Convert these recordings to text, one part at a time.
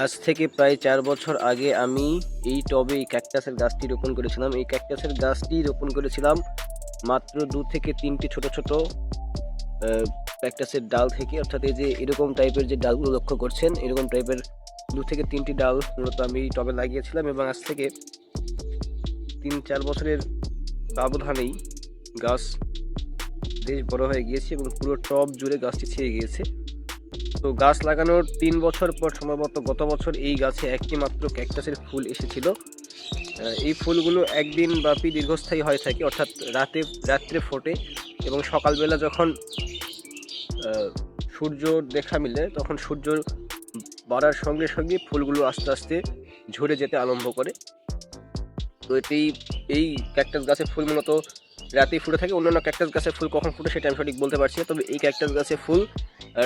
আজ থেকে প্রায় ৪ বছর আগে আমি এই টবে এই ক্যাকটাসের গাছটি রোপণ করেছিলাম। এই ক্যাকটাসের গাছটি রোপণ করেছিলাম মাত্র ২ থেকে ৩টি ছোট, ছোট আ ক্যাকটাসের ডাল থেকে। অর্থাৎ এই যে এরকম টাইপের যে ডালগুলো লক্ষ্য করছেন, এরকম টাইপের ২ থেকে ৩টি ডাল মূলত আমি এই টবে লাগিয়েছিলাম এবং আজ থেকে ৩-৪ বছরের ব্যবধানেই গাছ বেশ বড় হয়ে গিয়েছে এবং পুরো টব জুড়ে গাছটি ছেয়ে গিয়েছে। তো গাছ লাগানোর ৩ বছর পর সম্ভবত গত বছর এই গাছে একটি মাত্র ক্যাকটাসের ফুল এসেছিল। এই ফুলগুলো একদিন ব্যাপী দীর্ঘস্থায়ী হয়ে থাকে, অর্থাৎ রাত্রে ফোটে এবং সকালবেলা যখন সূর্য দেখা মিলে তখন সূর্য বাড়ার সঙ্গে সঙ্গে ফুলগুলো আস্তে আস্তে ঝরে যেতে আরম্ভ করে। তো এই ক্যাকটাস গাছের ফুল মূলত রাতেই ফুটে থাকে। অন্যান্য ক্যাকটাস গাছের ফুল কখন ফুটে সেটা আমি সঠিক বলতে পারছি না, তবে এই ক্যাকটাস গাছের ফুল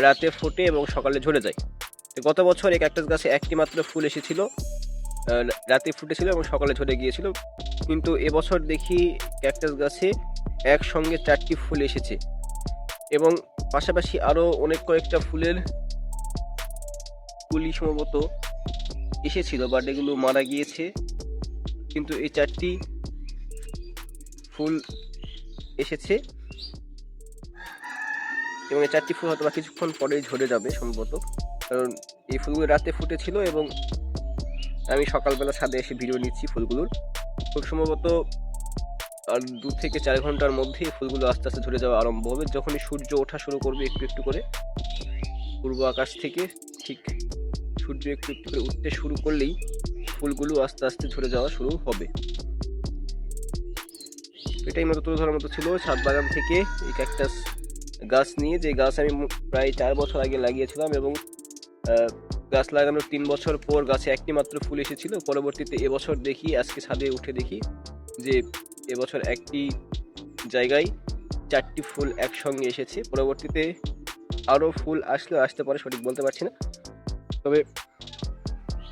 রাতে ফোটে এবং সকালে ঝরে যায়। তো গত বছর এই ক্যাকটাস গাছে একটি মাত্র ফুল এসেছিল, রাতে ফুটেছিল এবং সকালে ঝরে গিয়েছিল। কিন্তু এবছর দেখি ক্যাকটাস গাছে একসঙ্গে ৪টি ফুল এসেছে এবং পাশাপাশি আরও অনেক কয়েকটা ফুলের কুলি সম্ভবত এসেছিল, বাট এগুলো মারা গিয়েছে। কিন্তু এই 4টি ফুল এসেছে এবং এই 4টি ফুল হয়তো বা কিছুক্ষণ পরেই ঝরে যাবে সম্ভবত, কারণ এই ফুলগুলো রাতে ফুটেছিল এবং আমি সকালবেলা ছাদে এসে ভিডিও নিচ্ছি ফুলগুলোর। খুব সম্ভবত আর ২ থেকে ৪ ঘন্টার মধ্যে এই ফুলগুলো আস্তে আস্তে ঝরে যাওয়া আরম্ভ হবে। যখনই সূর্য ওঠা শুরু করবে একটু একটু করে পূর্ব আকাশ থেকে, ঠিক সূর্য একটু একটু করে উঠতে শুরু করলেই ফুলগুলো আস্তে আস্তে ঝরে যাওয়া শুরু হবে। এটাই মতো তুলে ধরার মতো ছিল ছাদ বাগান থেকে এই ক্যাকটাস গাছ নিয়ে, যে গাছ আমি প্রায় ৪ বছর আগে লাগিয়েছিলাম এবং গাছ লাগানোর ৩ বছর পর গাছে একটি মাত্র ফুল এসেছিল। পরবর্তীতে এবছর দেখি, আজকে ছাদে উঠে দেখি যে এবছর একটি জায়গায় ৪টি ফুল একসঙ্গে এসেছে। পরবর্তীতে আরও ফুল আসতে পারে, সঠিক বলতে পারছি না, তবে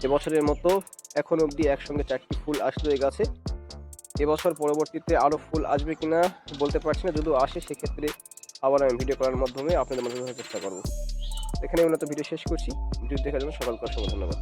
এবছরের মতো এখন অবধি একসঙ্গে 4টি ফুল আসলো এই গাছে। এবছর পরবর্তীতে আরও ফুল আসবে কিনা বলতে পারছি না, যদিও আসে সেক্ষেত্রে আবার আমি ভিডিও করার মাধ্যমে আপনাদের মাঝে চেষ্টা করবো। এখানে উন্নত ভিডিও শেষ করছি। ভিডিও দেখার জন্য সকলকে অসংখ্য ধন্যবাদ।